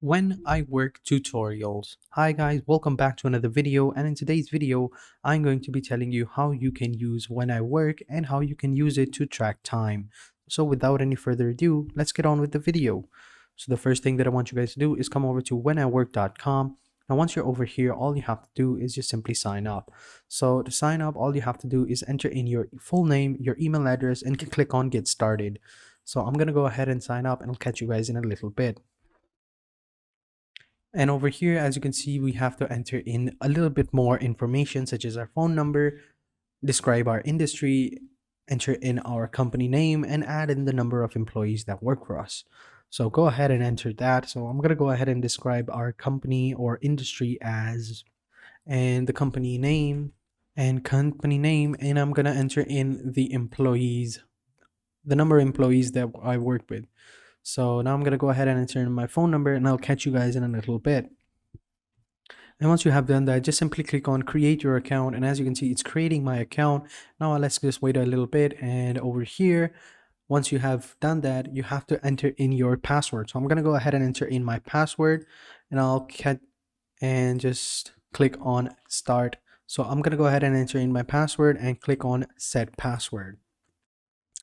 When I work tutorials. Hi guys, welcome back to another video, and in today's video I'm going to be telling you how you can use When I Work and how you can use it to track time. So without any further ado, let's get on with the video. So the first thing that I want you guys to do is come over to wheniwork.com. Now once you're over here, all you have to do is just simply sign up. So to sign up, all you have to do is enter in your full name, your email address, and click on get started. So I'm going to go ahead and sign up, and I'll catch you guys in a little bit. And over here, as you can see, we have to enter in a little bit more information, such as our phone number, describe our industry, enter in our company name, and add in the number of employees that work for us. So go ahead and enter that. So I'm going to go ahead and describe our company or industry as, and the company name, and I'm going to enter in the employees, the number of employees that I work with. So now I'm going to go ahead and enter in my phone number, and I'll catch you guys in a little bit. And once you have done that, just simply click on create your account. And as you can see, it's creating my account. Now let's just wait a little bit. And over here, once you have done that, you have to enter in your password. So I'm going to go ahead and enter in my password, and I'll get and just click on start. So I'm going to go ahead and enter in my password and click on set password.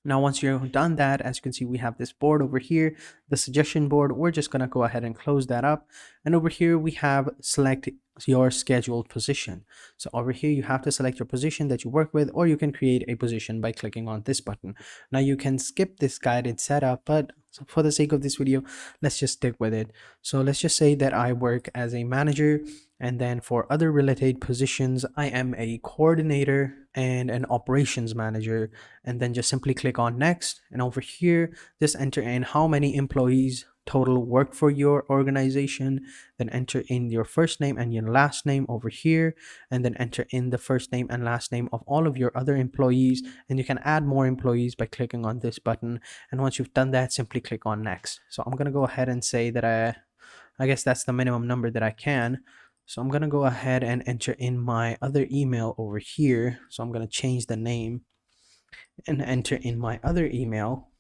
Now, once you've done that, as you can see, we have this board over here, the suggestion board. We're just going to go ahead and close that up. And over here, we have select your scheduled position. So over here, you have to select your position that you work with, or you can create a position by clicking on this button. Now, you can skip this guided setup, but for the sake of this video, let's just stick with it. So let's just say that I work as a manager, and then for other related positions, I am a coordinator and an operations manager. And then just simply click on next. And over here, just enter in how many employees total work for your organization. Then enter in your first name and your last name over here. And then enter in the first name and last name of all of your other employees. And you can add more employees by clicking on this button. And once you've done that, simply click on next. So I'm going to go ahead and say that I guess that's the minimum number that I can. So I'm going to go ahead and enter in my other email over here. So I'm going to change the name and enter in my other email.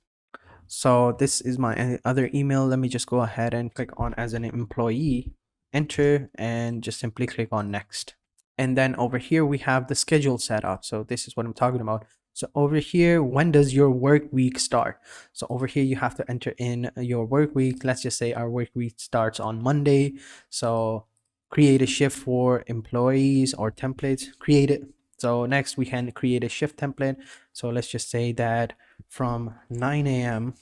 So this is my other email. Let me just go ahead and click on as an employee, enter, and just simply click on next. And then over here, we have the schedule set up. So this is what I'm talking about. So over here, when does your work week start? So over here, you have to enter in your work week. Let's just say our work week starts on Monday. So create a shift for employees or templates, create it. So next we can create a shift template. So let's just say that from 9 a.m.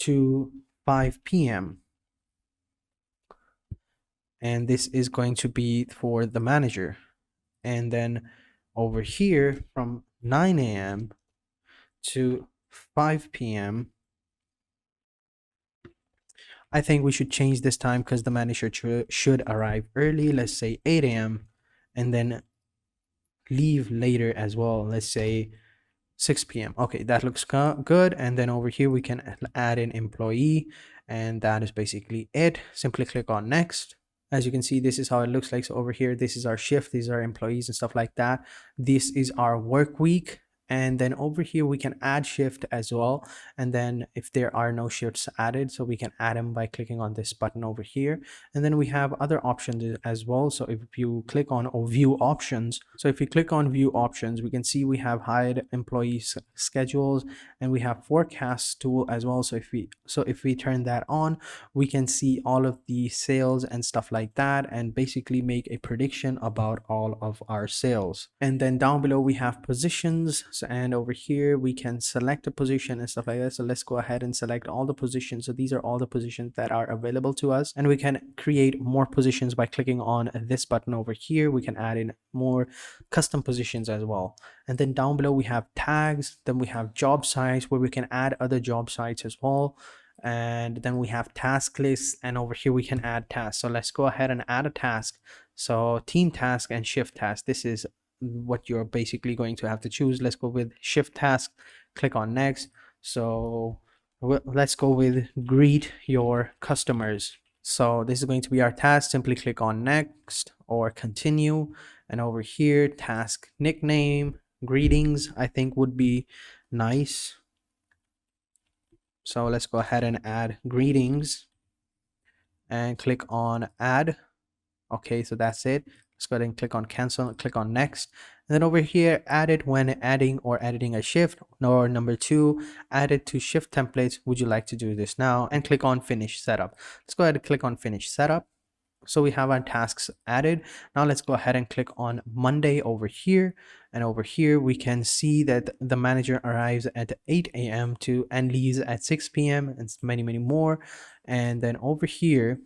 to 5 p.m. And this is going to be for the manager. And then over here from 9 a.m. to 5 p.m. I think we should change this time because the manager should arrive early. Let's say 8 a.m. and then leave later as well. Let's say 6 p.m. Okay, that looks good. And then over here, we can add an employee, and that is basically it. Simply click on next. As you can see, this is how it looks like. So over here, this is our shift, these are employees and stuff like that. This is our work week. And then over here, we can add shift as well. And then if there are no shifts added, so we can add them by clicking on this button over here. And then we have other options as well. So if you click on view options, so if you click on view options, we can see we have hide employees schedules, and we have forecast tool as well. So if we turn that on, we can see all of the sales and stuff like that, and basically make a prediction about all of our sales. And then down below, we have positions. So, and over here we can select a position and stuff like that. So let's go ahead and select all the positions. So these are all the positions that are available to us, and we can create more positions by clicking on this button over here. We can add in more custom positions as well. And then down below we have tags. Then we have job sites where we can add other job sites as well. And then we have task lists, and over here we can add tasks. So let's go ahead and add a task. So team task and shift task, this is what you're basically going to have to choose. Let's go with shift task, click on next. So let's go with greet your customers. So this is going to be our task. Simply click on next or continue, and over here task nickname greetings I think would be nice. So let's go ahead and add greetings. and click on add. Okay, so that's it. Let's go ahead and click on cancel and click on next. And then over here, add it when adding or editing a shift. Or number 2, add it to shift templates. Would you like to do this now? And click on finish setup. Let's go ahead and click on finish setup. So we have our tasks added. Now let's go ahead and click on Monday over here. And over here, we can see that the manager arrives at 8 a.m. to and leaves at 6 p.m. and many, many more. And then over here,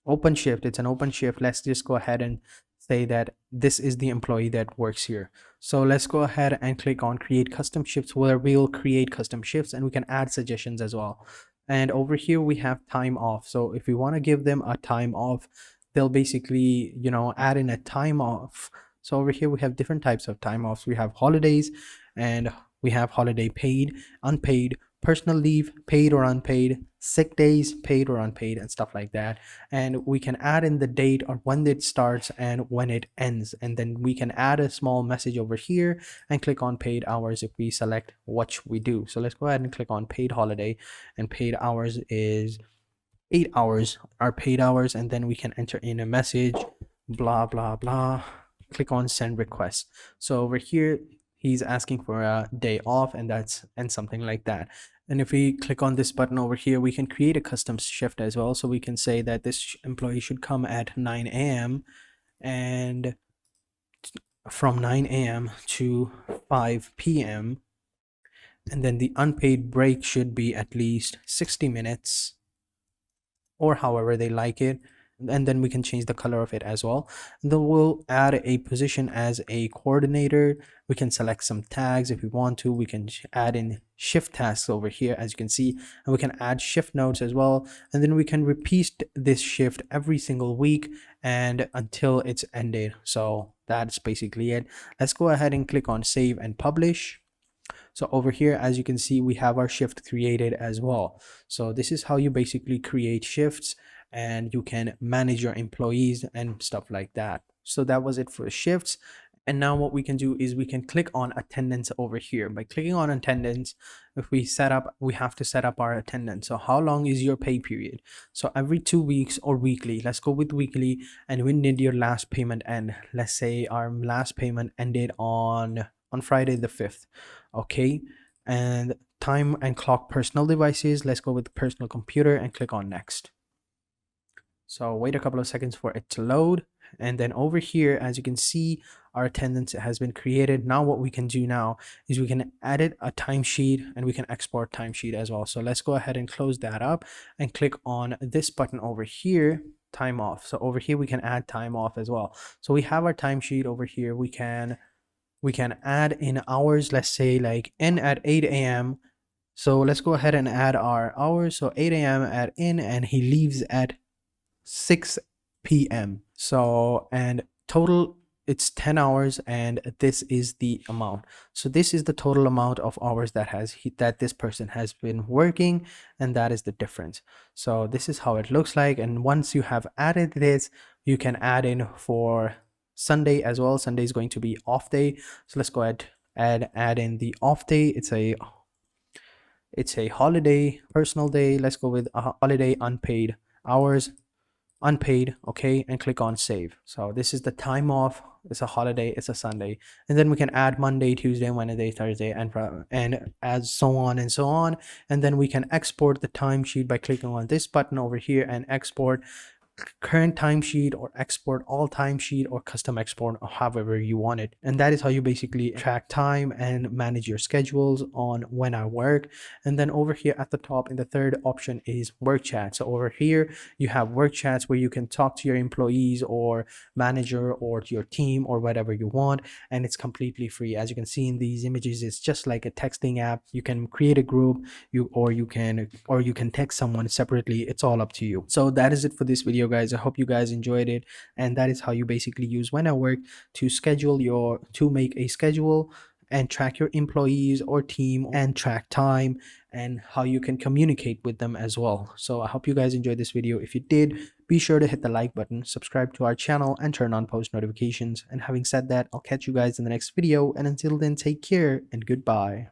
open shift, it's an open shift. Let's just go ahead and say that this is the employee that works here. So let's go ahead and click on create custom shifts, where we'll create custom shifts and we can add suggestions as well. And over here we have time off. So if we want to give them a time off, they'll basically, add in a time off. So over here we have different types of time offs. We have holidays, and we have holiday paid, unpaid, personal leave, paid or unpaid, sick days, paid or unpaid, and stuff like that. And we can add in the date or when it starts and when it ends. And then we can add a small message over here and click on paid hours if we select what we do. So let's go ahead and click on paid holiday, and paid hours is 8 hours, our paid hours. And then we can enter in a message, blah, blah, blah. Click on send request. So over here, he's asking for a day off, and something like that. And if we click on this button over here, we can create a custom shift as well. So we can say that this employee should come at 9 a.m. and from 9 a.m. to 5 p.m. And then the unpaid break should be at least 60 minutes or however they like it. And then we can change the color of it as well. And then we'll add a position as a coordinator. We can select some tags if we want to. We can add in shift tasks over here, as you can see, and we can add shift notes as well. And then we can repeat this shift every single week and until it's ended. So that's basically it. Let's go ahead and click on save and publish. So over here, as you can see, we have our shift created as well. So this is how you basically create shifts, and you can manage your employees and stuff like that. So that was it for shifts. And now what we can do is we can click on attendance over here. By clicking on attendance, if we have to set up our attendance. So how long is your pay period? So every 2 weeks or weekly. Let's go with weekly. And when did your last payment end? Let's say our last payment ended on Friday the 5th. Okay. And time and clock personal devices. Let's go with personal computer and click on next. So wait a couple of seconds for it to load. And then over here, as you can see, our attendance has been created. Now what we can do now is we can edit a timesheet, and we can export timesheet as well. So let's go ahead and close that up and click on this button over here, time off. So over here we can add time off as well. So we have our timesheet over here. We can add in hours, let's say like in at 8 a.m. So let's go ahead and add our hours. So 8 a.m. at in, and he leaves at 6 p.m. So, and total, it's 10 hours, and this is the amount. So this is the total amount of hours that this person has been working, and that is the difference. So this is how it looks like. And once you have added this, you can add in for Sunday as well. Sunday is going to be off day. So let's go ahead and add in the off day. It's a holiday, personal day. Let's go with a holiday, unpaid hours, unpaid. Okay, and click on save. So this is the time off. It's a holiday, it's a Sunday. And then we can add Monday, Tuesday, Wednesday, Thursday, and as so on and so on. And then we can export the timesheet by clicking on this button over here and export current timesheet, or export all timesheet, or custom export, or however you want it. And that is how you basically track time and manage your schedules on when I work. And then over here at the top in the third option is work chat. So over here you have work chats where you can talk to your employees or manager or to your team or whatever you want, and it's completely free. As you can see in these images, it's just like a texting app. You can create a group, or you can text someone separately. It's all up to you. So that is it for this video, guys. I hope you guys enjoyed it, and that is how you basically use When I Work to make a schedule and track your employees or team and track time, and how you can communicate with them as well. So I hope you guys enjoyed this video. If you did, be sure to hit the like button, subscribe to our channel, and turn on post notifications. And having said that, I'll catch you guys in the next video, and until then, take care and goodbye.